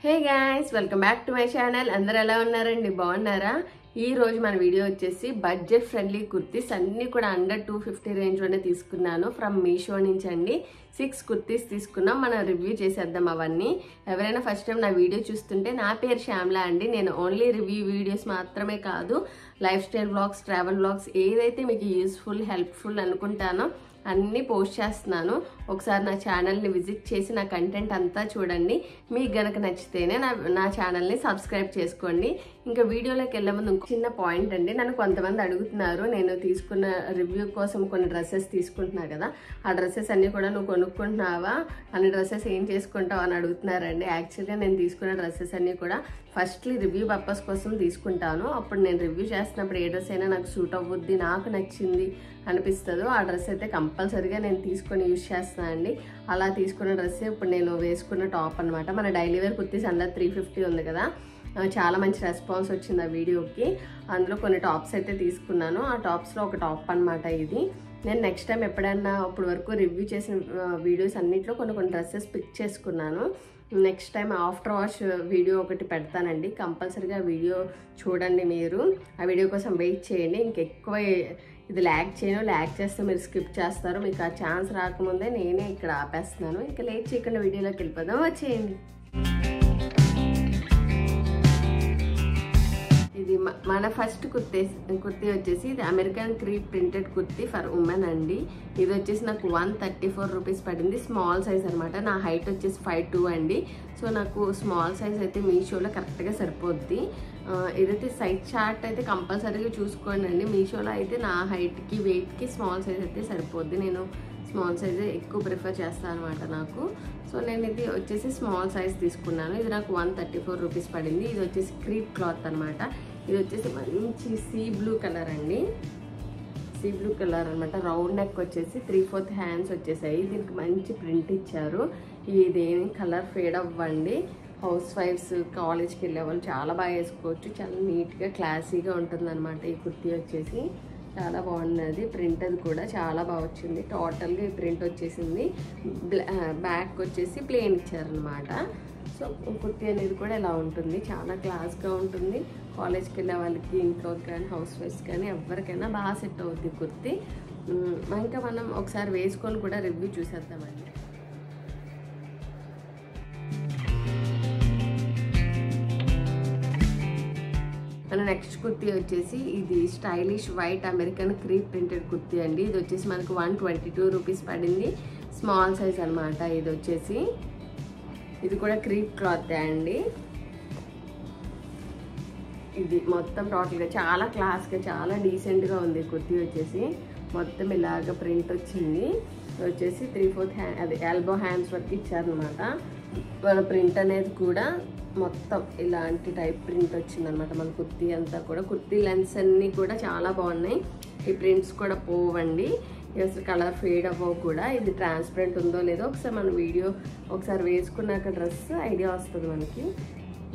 Hey guys, welcome back to my channel. అందరు ఎలా ఉన్నారండి? బాగున్నారా? ఈ రోజు మన వీడియో వచ్చేసి బడ్జెట్ ఫ్రెండ్లీ కుర్తీస్ అన్ని కూడా అండర్ 250 రేంజ్లోనే తీసుకున్నాను ఫ్రమ్ మీషో నుంచి అండి. 6 కుర్తీస్ తీసుకున్నాం. మనం రివ్యూ చేసేద్దాం అవన్నీ. ఎవరైనా ఫస్ట్ టైం నా వీడియో చూస్తుంటే, నా పేరు శ్యామ్లా అండి. నేను ఓన్లీ రివ్యూ వీడియోస్ మాత్రమే కాదు, life style vlogs, travel vlogs ఏదైతే మీకు యూస్ఫుల్, హెల్ప్ఫుల్ అనుకుంటానో అన్నీ పోస్ట్ చేస్తున్నాను. ఒకసారి నా ఛానల్ని విజిట్ చేసి నా కంటెంట్ అంతా చూడండి. మీకు గనక నచ్చితేనే నా ఛానల్ని సబ్స్క్రైబ్ చేసుకోండి. ఇంకా వీడియోలోకి వెళ్ళే ముందు ఇంకో చిన్న పాయింట్ అండి. నన్ను కొంతమంది అడుగుతున్నారు, నేను తీసుకున్న రివ్యూ కోసం కొన్ని డ్రెస్సెస్ తీసుకుంటున్నా కదా, ఆ డ్రెస్సెస్ అన్నీ కూడా నువ్వు కొనుక్కుంటున్నావా, అన్ని డ్రెస్సెస్ ఏం చేసుకుంటావు అని అడుగుతున్నారండి. యాక్చువల్గా నేను తీసుకున్న డ్రెస్సెస్ అన్నీ కూడా ఫస్ట్లీ రివ్యూ పర్పస్ కోసం తీసుకుంటాను. అప్పుడు నేను రివ్యూ చేస్తున్నప్పుడు ఏ డ్రెస్ అయినా నాకు సూట్ అవ్వుద్ది, నాకు నచ్చింది అనిపిస్తుందో ఆ డ్రెస్ అయితే కంపల్సరీగా నేను తీసుకొని యూజ్ చేస్తాను అండి. అలా తీసుకున్న డ్రెస్ ఇప్పుడు నేను వేసుకున్న టాప్ అనమాట. మన డైలీ వేర్ కుర్తీస్ అండర్ 350 ఉంది కదా, చాలా మంచి రెస్పాన్స్ వచ్చింది ఆ వీడియోకి. అందులో కొన్ని టాప్స్ అయితే తీసుకున్నాను. ఆ టాప్స్లో ఒక టాప్ అనమాట ఇది. నేను నెక్స్ట్ టైం ఎప్పుడైనా ఇప్పుడు వరకు రివ్యూ చేసిన వీడియోస్ అన్నింటిలో కొన్ని డ్రెస్సెస్ పిక్ చేసుకున్నాను. Next time after wash video ఒకటి పెడతానండి. కంపల్సరీగా వీడియో చూడండి. మీరు ఆ వీడియో కోసం వెయిట్ చేయండి. ఇంకెక్కువ ఇది ల్యాగ్ చేయను, ల్యాగ్ చేస్తే మీరు స్కిప్ చేస్తారు. మీకు ఆ ఛాన్స్ రాకముందే నేనే ఇక్కడ ఆపేస్తున్నాను. ఇంకా లేట్ చేయకుండా వీడియోలోకి వెళ్ళిపోదాం, వచ్చేయండి. ఇది మన ఫస్ట్ కుర్తీ వచ్చేసి ఇది American creep printed kurti for women అండి. ఇది వచ్చేసి నాకు 134 రూపీస్ పడింది. స్మాల్ సైజ్ అనమాట. నా హైట్ వచ్చేసి 5'2" అండి. సో నాకు స్మాల్ సైజ్ అయితే మీషోలో కరెక్ట్గా సరిపోద్ది. ఇదైతే సైజ్ చార్ట్ అయితే కంపల్సరీగా చూసుకోండి అండి. మీషోలో అయితే నా హైట్కి, వెయిట్కి స్మాల్ సైజ్ అయితే సరిపోద్ది. నేను స్మాల్ సైజే ఎక్కువ ప్రిఫర్ చేస్తాను అనమాట నాకు. సో నేను ఇది వచ్చేసి స్మాల్ సైజ్ తీసుకున్నాను. ఇది నాకు 134 రూపీస్ పడింది. ఇది వచ్చేసి క్రీప్ క్లాత్ అనమాట. ఇది వచ్చేసి మంచి సీ బ్లూ కలర్ అండి. సీ బ్లూ కలర్ అనమాట. రౌండ్ నెక్ వచ్చేసి 3/4 హ్యాండ్స్ వచ్చేసాయి. దీనికి మంచి ప్రింట్ ఇచ్చారు. ఇదేమి కలర్ ఫేడ్ అవ్వండి. హౌస్ వైఫ్స్, కాలేజ్కి వెళ్ళే వాళ్ళు చాలా బాగా వేసుకోవచ్చు. చాలా నీట్గా, క్లాసీగా ఉంటుంది అనమాట. ఈ కుర్తీ వచ్చేసి చాలా బాగున్నది. ప్రింట్ అది కూడా చాలా బాగా వచ్చింది. టోటల్గా ఈ ప్రింట్ వచ్చేసింది. బ్యాక్ వచ్చేసి ప్లెయిన్ ఇచ్చారనమాట. సో కుర్తీ అనేది కూడా ఇలా ఉంటుంది. చాలా క్లాస్గా ఉంటుంది. కాలేజ్కి వెళ్ళే వాళ్ళకి, ఇంట్లో కానీ, హౌస్ వైఫ్స్ కానీ ఎవరికైనా బాగా సెట్ అవుతుంది కుర్తీ. ఇంకా మనం ఒకసారి వేసుకొని కూడా రివ్యూ చూసేద్దామండి. మన నెక్స్ట్ కుర్తీ వచ్చేసి ఇది stylish white American creep printed kurti అండి. ఇది వచ్చేసి మనకు 122 రూపీస్ పడింది. స్మాల్ సైజ్ అనమాట. ఇది వచ్చేసి ఇది కూడా క్రీప్ క్లాత్ అండి. ఇది మొత్తం టోటల్గా చాలా క్లాస్గా, చాలా డీసెంట్గా ఉంది కుర్తీ వచ్చేసి. మొత్తం ఇలాగ ప్రింట్ వచ్చింది. వచ్చేసి 3/4 హ్యాండ్, అది ఎల్బో హ్యాండ్స్ వరకు ఇచ్చారనమాట. మన ప్రింట్ అనేది కూడా మొత్తం ఇలాంటి టైప్ ప్రింట్ వచ్చిందనమాట. మన కుర్తీ అంతా కూడా, కుర్తీ లెన్స్ అన్నీ కూడా చాలా బాగున్నాయి. ఈ ప్రింట్స్ కూడా పోవండి, అసలు కలర్ ఫేడ్ అవ్వవు కూడా. ఇది ట్రాన్స్పరెంట్ ఉందో లేదో ఒకసారి మన వీడియో ఒకసారి వేసుకున్నాక డ్రెస్ ఐడియా వస్తుంది మనకి.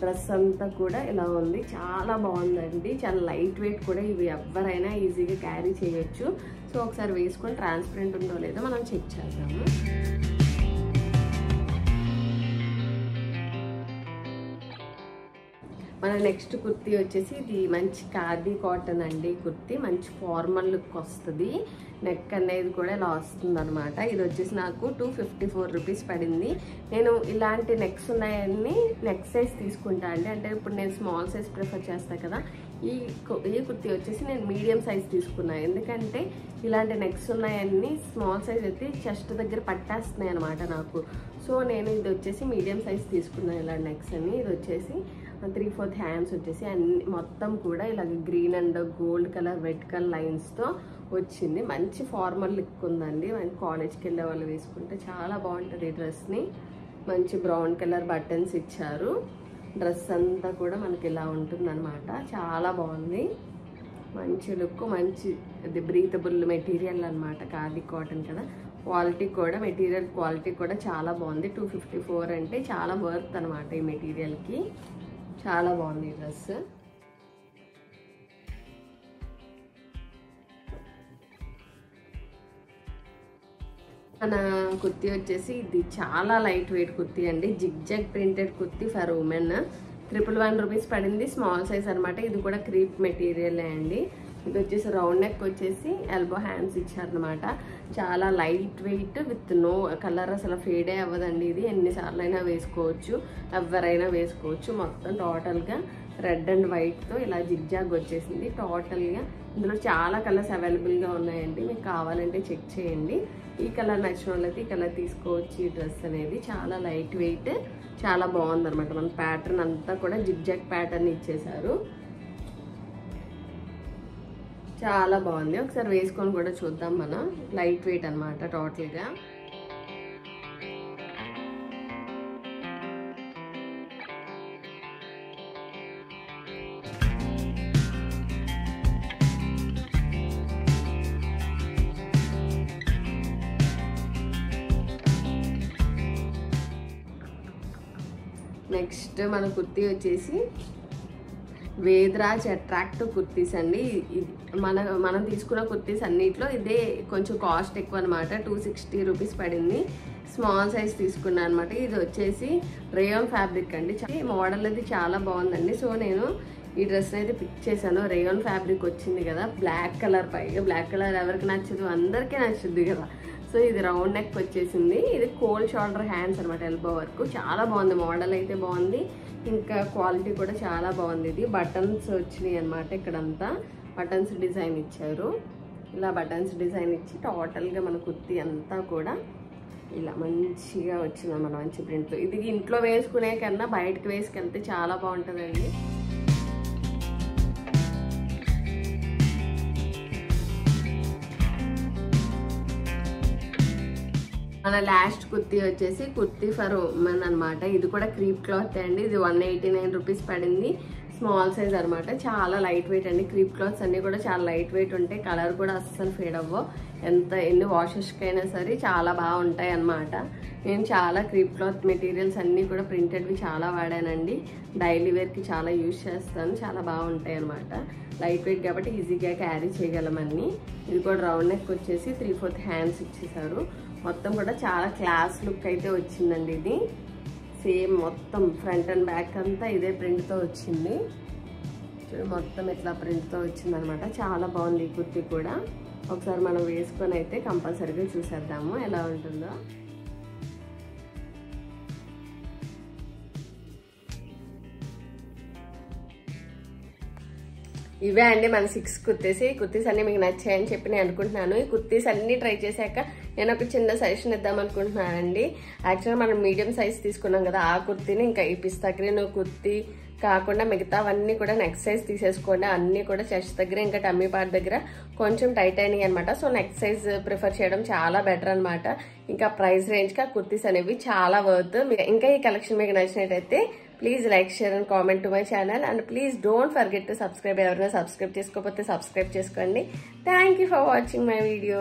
డ్రెస్ అంతా కూడా ఇలా ఉంది. చాలా బాగుందండి. చాలా లైట్ వెయిట్ కూడా. ఇవి ఎవరైనా ఈజీగా క్యారీ చేయొచ్చు. సో ఒకసారి వేసుకొని ట్రాన్స్పరెంట్ ఉందో లేదో మనం చెక్ చేద్దాము. మన నెక్స్ట్ కుర్తీ వచ్చేసి ఇది మంచి ఖాదీ కాటన్ అండి. కుర్తీ మంచి ఫార్మల్ లుక్ వస్తుంది. నెక్ అనేది కూడా ఇలా వస్తుంది అనమాట. ఇది వచ్చేసి నాకు 254 రూపీస్ పడింది. నేను ఇలాంటి నెక్స్ ఉన్నాయని నెక్ సైజ్ తీసుకుంటా అండి. అంటే ఇప్పుడు నేను స్మాల్ సైజ్ ప్రిఫర్ చేస్తాను కదా, ఈ కుర్తీ వచ్చేసి నేను మీడియం సైజ్ తీసుకున్నాను. ఎందుకంటే ఇలాంటి నెక్స్ ఉన్నాయన్నీ స్మాల్ సైజ్ అయితే చెస్ట్ దగ్గర పట్టేస్తున్నాయి అనమాట నాకు. సో నేను ఇది వచ్చేసి మీడియం సైజ్ తీసుకున్నాను ఇలా నెక్స్ అని. ఇది వచ్చేసి 3/4 హ్యాండ్స్ వచ్చేసి అన్ని మొత్తం కూడా ఇలాగ green and gold colour, red colour లైన్స్తో వచ్చింది. మంచి ఫార్మల్ లుక్ ఉందండి. మంచి కాలేజ్కి వెళ్ళే వాళ్ళు వేసుకుంటే చాలా బాగుంటుంది ఈ డ్రెస్ని. మంచి బ్రౌన్ కలర్ బటన్స్ ఇచ్చారు. డ్రెస్ అంతా కూడా మనకి ఇలా ఉంటుంది అనమాట. చాలా బాగుంది. మంచి లుక్, మంచి ఇది బ్రీతబుల్ మెటీరియల్ అనమాట. ఖాదీ కాటన్ కదా. క్వాలిటీ కూడా, మెటీరియల్ క్వాలిటీ కూడా చాలా బాగుంది. 254 అంటే చాలా వర్త్ అనమాట ఈ మెటీరియల్కి. చాలా బాగుంది ఈ డ్రెస్. మన కుర్తీ వచ్చేసి ఇది చాలా లైట్ వెయిట్ కుర్తీ అండి. Zigzag printed kurti for women. 111 rupees పడింది. స్మాల్ సైజ్ అనమాట. ఇది కూడా క్రీప్ మెటీరియల్ అండి. ఇది వచ్చేసి రౌండ్ నెక్ వచ్చేసి ఎల్బో హ్యాండ్స్ ఇచ్చారనమాట. చాలా light weight with no colour, అసలు ఫేడే అవ్వదండి. ఇది ఎన్నిసార్లు అయినా వేసుకోవచ్చు, ఎవరైనా వేసుకోవచ్చు. మొత్తం టోటల్గా రెడ్ అండ్ వైట్తో ఇలా జిగ్జాగ్ వచ్చేసింది. టోటల్గా ఇందులో చాలా కలర్స్ అవైలబుల్గా ఉన్నాయండి. మీకు కావాలంటే చెక్ చేయండి. ఈ కలర్ నచ్చిన వాళ్ళైతే ఈ కలర్ తీసుకోవచ్చు. ఈ డ్రెస్ అనేది చాలా లైట్ వెయిట్, చాలా బాగుందన్నమాట. మన ప్యాటర్న్ అంతా కూడా జిగ్జాగ్ ప్యాటర్న్ ఇచ్చేసారు. చాలా బాగుంది. ఒకసారి వేసుకొని కూడా చూద్దాం. మనం లైట్ వెయిట్ అనమాట టోటల్గా. నెక్స్ట్ మన కుర్తీ వచ్చేసి వేద్రాజ్ అట్రాక్టివ్ కుర్తీస్ అండి. మనం తీసుకున్న కుర్తీస్ అన్నిట్లో ఇదే కొంచెం కాస్ట్ ఎక్కువ అనమాట. 260 రూపీస్ పడింది. స్మాల్ సైజ్ తీసుకున్నాను అనమాట. ఇది వచ్చేసి రేయాన్ ఫ్యాబ్రిక్ అండి. మోడల్ అది చాలా బాగుందండి. సో నేను ఈ డ్రెస్ అయితే పిక్ చేశాను. రేయాన్ ఫ్యాబ్రిక్ వచ్చింది కదా, బ్లాక్ కలర్. పైగా బ్లాక్ కలర్ ఎవరికి నచ్చదు, అందరికీ నచ్చుద్ది కదా. సో ఇది రౌండ్ నెక్ వచ్చేసింది. ఇది కోల్డ్ షోల్డర్ హ్యాండ్స్ అనమాట, ఎల్బో వర్క్. చాలా బాగుంది. మోడల్ అయితే బాగుంది, ఇంకా క్వాలిటీ కూడా చాలా బాగుంది. ఇది బటన్స్ వచ్చినాయి అనమాట. ఇక్కడంతా బటన్స్ డిజైన్ ఇచ్చారు. ఇలా బటన్స్ డిజైన్ ఇచ్చి టోటల్గా మన కుర్తీ అంతా కూడా ఇలా మంచిగా వచ్చిందన్నమాట. మంచి ప్రింట్. ఇది ఇంట్లో వేసుకునే కన్నా బయటకు వేసుకెళ్తే చాలా బాగుంటుందండి. మన లాస్ట్ కుర్తీ వచ్చేసి కుర్తీ ఫర్ ఉమెన్ అనమాట. ఇది కూడా క్రీప్ క్లాత్ అండి. ఇది 189 రూపీస్ పడింది. స్మాల్ సైజ్ అనమాట. చాలా లైట్ వెయిట్ అండి. క్రీప్ క్లాత్స్ అన్ని కూడా చాలా లైట్ వెయిట్ ఉంటాయి. కలర్ కూడా అస్సలు ఫేడ్ అవ్వవు. ఎన్ని వాషెస్కి అయినా సరే చాలా బాగుంటాయి అన్నమాట. నేను చాలా క్రీప్ క్లాత్ మెటీరియల్స్ అన్నీ కూడా ప్రింటెడ్వి చాలా వాడానండి. డైలీ వేర్కి చాలా యూజ్ చేస్తాను. చాలా బాగుంటాయి అనమాట. లైట్ వెయిట్ కాబట్టి ఈజీగా క్యారీ చేయగలమని. ఇది కూడా రౌండ్ నెక్ వచ్చేసి 3/4 హ్యాండ్స్ ఇచ్చేసారు. మొత్తం కూడా చాలా క్లాస్ లుక్ అయితే వచ్చిందండి. ఇది సేమ్ మొత్తం ఫ్రంట్ అండ్ బ్యాక్ అంతా ఇదే ప్రింట్తో వచ్చింది. మొత్తం ఇట్లా ప్రింట్తో వచ్చిందనమాట. చాలా బాగుంది ఈ కుర్తీ కూడా. ఒకసారి మనం వేసుకొని అయితే కంపల్సరీగా చూసేద్దాము ఎలా ఉంటుందో. ఇవే అండి మన 6 కుర్తీస్. ఈ కుర్తీస్ అన్ని మీకు నచ్చాయని చెప్పి నేను అనుకుంటున్నాను. ఈ కుర్తీస్ అన్ని ట్రై చేశాక నేను ఒక చిన్న సజెషన్ ఇద్దాం అనుకుంటున్నానండి. యాక్చువల్గా మనం మీడియం సైజ్ తీసుకున్నాం కదా, ఆ కుర్తీని ఇంకా ఈ పిస్తా గ్రీన్ కుర్తీ కాకుండా మిగతావన్నీ కూడా నెక్స్ట్ సైజ్ తీసేసుకోండి. అన్నీ కూడా చెస్ట్ దగ్గర ఇంకా టమ్మీ పార్ట్ దగ్గర కొంచెం టైట్ అయినాయి అనమాట. సో నెక్స్ట్ సైజ్ ప్రిఫర్ చేయడం చాలా బెటర్ అనమాట. ఇంకా ప్రైస్ రేంజ్కి ఆ కుర్తీస్ అనేవి చాలా వర్త్. ఇంకా ఈ కలెక్షన్ మీకు నచ్చినట్టయితే please like, share and comment to my channel. And please don't forget to subscribe. ఎవరైనా సబ్స్క్రైబ్ చేసుకోకపోతే సబ్స్క్రైబ్ చేసుకోండి. Thank you for watching my video.